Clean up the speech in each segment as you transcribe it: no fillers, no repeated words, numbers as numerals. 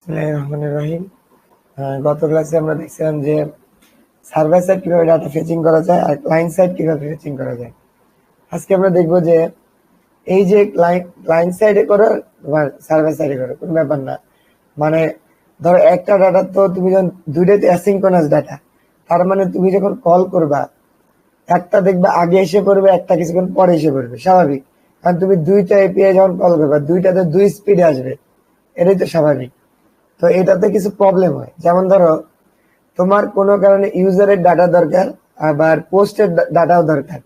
বিসমিল্লাহির রহমানির রহিম। গত ক্লাসে আমরা দেখছিলাম যে সার্ভার সাইড কিভাবে ডাটা ফেচিং করা যায় আর ক্লায়েন্ট সাইড কিভাবে ফেচিং করা যায়। আজকে আমরা দেখব যে এই যে ক্লায়েন্ট সাইডে করো তোমার সার্ভার সাইডে করো কোনো ব্যাপার না। মানে ধরো একটা ডাটা তো তুমি যখন দুইটাতে অ্যাসিঙ্ক্রোনাস ডাটা, তার মানে তুমি যখন কল করবা একটা দেখবে আগে এসে করবে, একটা কিছুক্ষণ পরে এসে করবে, স্বাভাবিক। কারণ তুমি দুইটা এপিআই যখন কল করবা দুইটাতে দুই স্পিডে আসবে, এটাই তো স্বাভাবিক। তো এটাতে কিছু প্রবলেম হয়, যেমন ধরো তোমার কোনো কারণে ইউজারের ডাটা দরকার, আবার পোস্টের ডাটাও দরকার।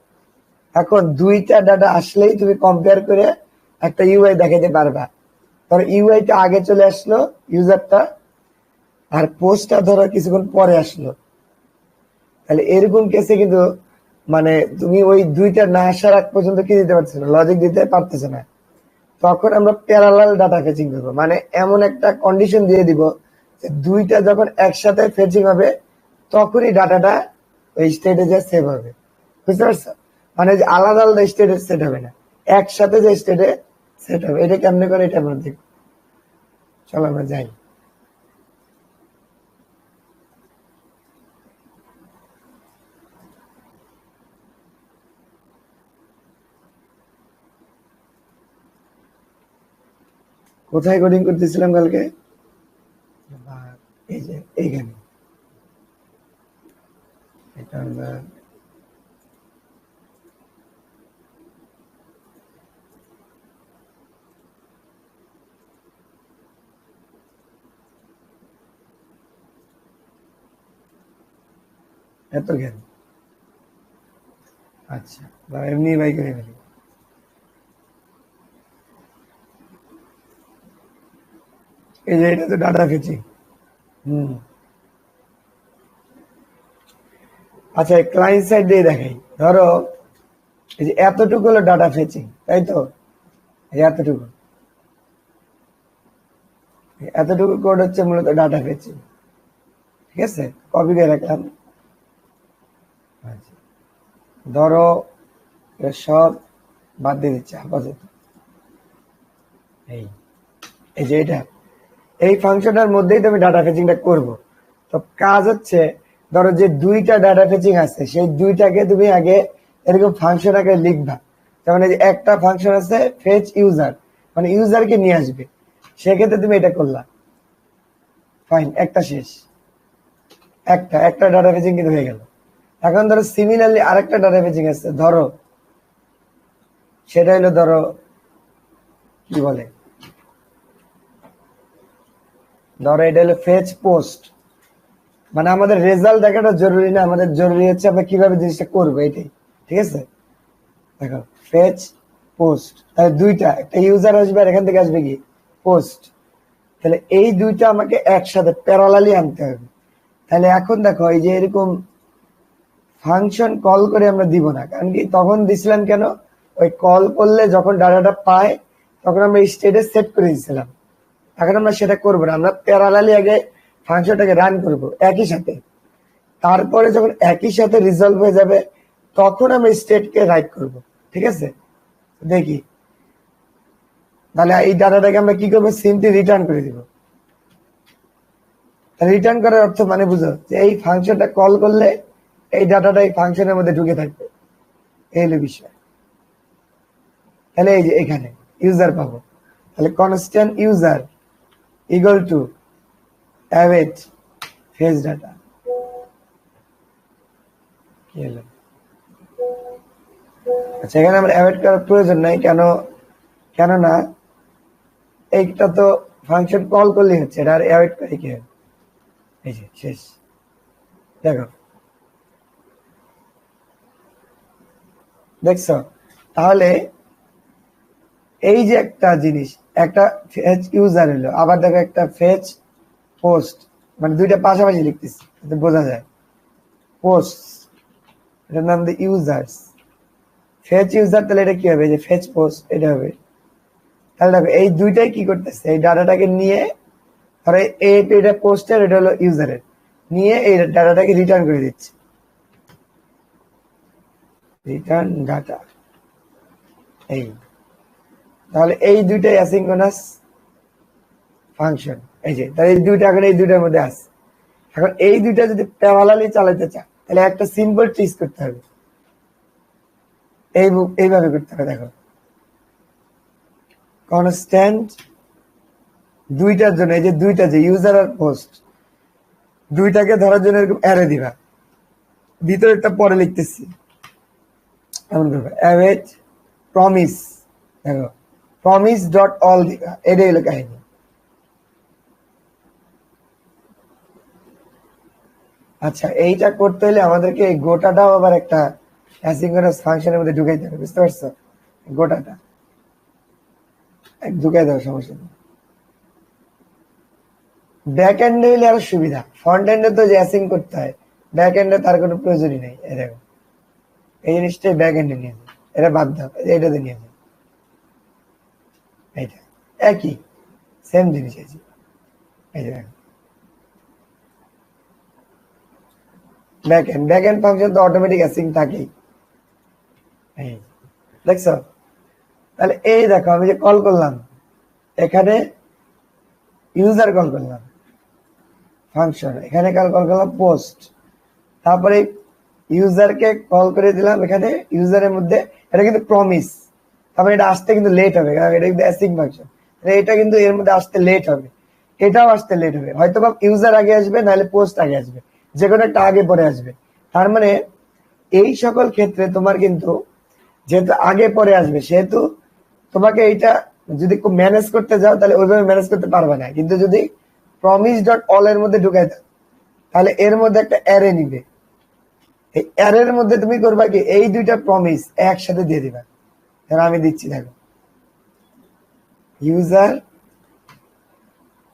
এখন দুইটা ডাটা আসলেই তুমি কম্পেয়ার করে একটা ইউআই দেখাতে পারবা। ধরো ইউআইটা আগে চলে আসলো ইউজারটা, আর পোস্টটা ধরো কিছুক্ষণ পরে আসলো, তাহলে এরকম কেসে কিন্তু মানে তুমি ওই দুইটা না আসার আগ পর্যন্ত কি দিতে পারছো না, লজিক দিতে পারতেছো না। তখন আমরা প্যারালাল ডাটা ফেচিং করবো, মানে এমন একটা কন্ডিশন দিয়ে দিব যে দুইটা যখন একসাথে ফেচিং হবে তখনই ডাটাটা ওই স্টেটে যে সেভ হবে। বুঝতে পারছো? মানে যে আলাদা আলাদা স্টেটে সেট হবে না, একসাথে যে স্টেটে সেট হবে। এটা কেমনে করে এটা আমরা দেখবো। চলো আমরা যাই। কোথায় কোডিং করতেছিলাম কালকে? এই যে এইখানে। এটা আমরা এত জ্ঞান। আচ্ছা, বা এমনি বাই করে ফেলি। এই যে এটা তো ডাটা ফেচিং। হুম। আচ্ছা, ক্লায়েন্ট সাইড দিয়ে দেখাই। ধরো এই যে এতটুকু হলো ডাটা ফেচিং, তাই তো? এই এতটুকু এতটুকু কোড হচ্ছে মূলত ডাটা ফেচিং। ঠিক আছে, কপি করে রাখলাম। আচ্ছা, ধরো এরা সব বাদ দিয়ে দিচ্ছে আপাতত। এই এই যে এটা, এই ফাংশনটার মধ্যেই তো আমি ডাটা ফেচিংটা করব। তো কাজ হচ্ছে, ধরো যে দুইটা ডাটা ফেচিং আছে সেই দুইটাকে তুমি আগে এরকম ফাংশন আগে লিখবা। যেমন এই যে একটা ফাংশন আছে ফেচ ইউজার, মানে ইউজারকে নিয়ে আসবে, সেক্ষেত্রে তুমি এটা করলা, ফাইন, একটা শেষ। একটা একটা ডাটা ফেচিং কিন্তু হয়ে গেল। এখন ধরো সিমিলারলি আরেকটা ডাটা ফেচিং আছে, ধরো সেটা হলো ধরো কি বলে, ধরো এটা হলো ফেচ পোস্ট। মানে আমাদের রেজাল্ট দেখাটা জরুরি না, আমাদের জরুরি হচ্ছে আমরা কিভাবে জিনিসটা করবো, এটাই। ঠিক আছে, দেখো ফেচ পোস্ট, তাহলে দুইটা, একটা ইউজার আসবে আর এখান থেকে আসবে কি পোস্ট। তাহলে এই দুইটা আমাকে একসাথে প্যারালালি আনতে হবে। তাহলে এখন দেখো এই যে এরকম ফাংশন কল করে আমরা দিব না, কারণ কি তখন দিছিলাম কেন, ওই কল করলে যখন ডাটাটা পায় তখন আমরা স্টেটে সেট করে দিয়েছিলাম। এখন আমরা সেটা করবো না, আমরা প্যারালালি আগে ফাংশনটাকে রান করব একই সাথে। তারপরে যখন একই সাথে রিজলভ হয়ে যাবে তখন আমরা স্টেটকে রাইট করব। ঠিক আছে, দেখি তাহলে এই ডাটাটাকে আমরা কি করবো, সিম্পলি রিটার্ন করে দিব। রিটার্ন করার অর্থ মানে বুঝো যে এই ফাংশনটা কল করলে এই ডাটাটা এই ফাংশনের মধ্যে ঢুকে থাকবে, এই হলো বিষয়। তাহলে এই যে এখানে ইউজার পাবো, তাহলে constant user equal to await phase data. কি হলো? আচ্ছা, এখানে আমরা অ্যাওয়েট করার প্রয়োজন নাই, কেননা এইটা তো ফাংশন কল করলেই হচ্ছে, এটা আর অ্যাওয়েট করে কি হয়। এই যে শেষ, দেখো দেখছো? তাহলে এই যে একটা জিনিস, একটা ফেচ ইউজার হলো, আবার দেখো একটা ফেচ পোস্ট, মানে দুইটা পাশাপাশি লিখতেছি যাতে বোঝা যায়। পোস্ট, এটার নাম দিয়ে ইউজার্স, ফেচ ইউজার, তাহলে এটা কি হবে, যে ফেচ পোস্ট এটা হবে। তাহলে দেখো এই দুইটাই কি করতেছে, এই ডাটাটাকে নিয়ে, ধরো এটা পোস্টের, এটা হলো ইউজারের, নিয়ে এই ডাটাটাকে রিটার্ন করে দিচ্ছে, রিটার্ন ডাটা। এই তাহলে এই দুইটাই অ্যাসিঙ্ক্রোনাস ফাংশন, এই যে তাহলে এই দুইটা এখন এই দুইটার মধ্যে আছে। এখন এই দুইটা যদি প্যারালালি চালাতে চায় তাহলে একটা সিম্পল ট্রিক্স করতে হবে, এইভাবে করতে হবে। দেখো কনস্ট্যান্ট দুইটার জন্য, এই যে দুইটা যে ইউজার আর পোস্ট, দুইটাকে ধরার জন্য এরকম অ্যারে দিবা, ভিতরে একটা পরে লিখতেছি এমন করবে অ্যাওয়েজ প্রমিস, দেখো প্রমিস ডট অল দিবা, এটাই হলো কাহিনী। আচ্ছা এইটা করতে হলে আমাদেরকে এই গোটাটাও আবার একটা অ্যাসিঙ্ক্রোনাস ফাংশনের মধ্যে ঢুকাইতে হবে, বুঝতে পারছো? গোটাটা ঢুকাই দেওয়ার সমস্যা নেই। ব্যাক এন্ডে হলে আরো সুবিধা, ফ্রন্ট এন্ডে তো যে অ্যাসিং করতে হয়, ব্যাক এন্ডে তার কোনো প্রয়োজনই নেই। এই দেখো এই জিনিসটাই ব্যাক এন্ডে নিয়ে যায়, এটা বাদ দাও, এইটাতে নিয়ে যায়, এইটা একই সেম জিনিস আছে। এই যে দেখো ব্যাক এন্ড ফাংশন তো অটোমেটিক অ্যাসিং থাকেই। এই দেখছো, তাহলে এই দেখো আমি যে কল করলাম, এখানে ইউজার কল করলাম ফাংশন, এখানে কল করলাম পোস্ট, তারপরে ইউজারকে কল করে দিলাম এখানে ইউজারের মধ্যে, এটা কিন্তু প্রমিস, তারপরে এটা আসতে কিন্তু লেট হবে কারণ এটা কিন্তু অ্যাসিং ফাংশন, এটা কিন্তু এর মধ্যে আসতে লেট হবে, এটাও আসতে লেট হবে, হয়তো বা ইউজার আগে আসবে নাহলে পোস্ট আগে আসবে, যে কোনো একটা আগে পরে আসবে। তার মানে এই সকল ক্ষেত্রে তোমার কিন্তু যেহেতু আগে পরে আসবে, সেহেতু তোমাকে এইটা যদি ম্যানেজ করতে যাও তাহলে ওইভাবে ম্যানেজ করতে পারবে না, কিন্তু যদি প্রমিস ডট অল এর মধ্যে ঢুকাই দাও তাহলে এর মধ্যে একটা অ্যারে নিবে, এই অ্যারের মধ্যে তুমি করবা কি এই দুইটা প্রমিস একসাথে দিয়ে দিবা। আমি দিচ্ছি দেখো ইউজার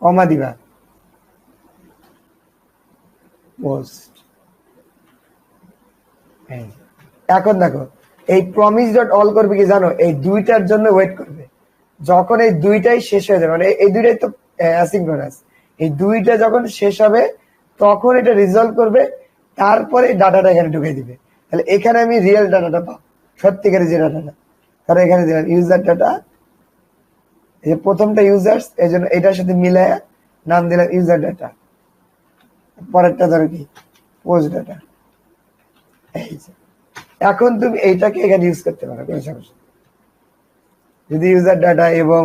কমা দিবা পোস্ট, এখন দেখো এই প্রমিস ডট অল করবে কি জানো, এই দুইটার জন্য ওয়েট করবে, যখন এই দুইটাই শেষ হয়ে যাবে, মানে এই দুইটাই তো অ্যাসিঙ্ক্রোনাস, এই দুইটা যখন শেষ হবে তখন এটা রিজলভ করবে, তারপরে ডাটাটা এখানে ঢুকে দিবে। তাহলে এখানে আমি রিয়েল ডাটাটা পাবো, সত্যিকারের যে ডাটাটা, তাহলে এখানে দিলাম ইউজার ডাটা, এই প্রথমটা ইউজার্স, এই জন্য এটার সাথে মিলে নাম দিলাম ইউজার ডাটা, পরেরটা ধরো কি পোস্ট ডাটা। এই যে এখন তুমি এইটাকে এখানে ইউজ করতে পারো কোনো সমস্যা, যদি ইউজার ডাটা এবং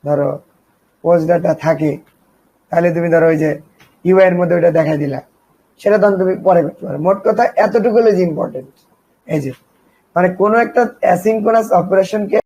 ধরো পোস্ট ডাটা থাকে তাহলে তুমি ধরো ওই যে ইউআই এর মধ্যে ওইটা দেখাই দিলা, সেটা তখন তুমি পরে করতে পারো। মোট কথা এতটুকু হলো যে ইম্পর্টেন্ট, এই যে মানে কোনো একটা অ্যাসিঙ্ক্রোনাস অপারেশনকে